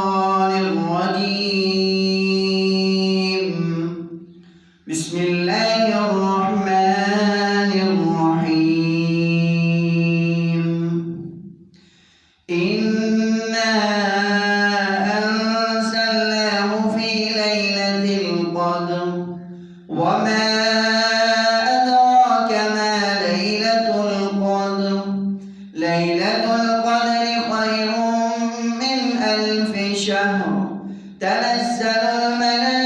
الشيطان الرجيم. بسم الله الرحمن الرحيم. إنا أنزلناه في ليلة القدر وما أدراك ما ليلة القدر. ليلة القدر خير من 1000 شهر. تنزل الملائكة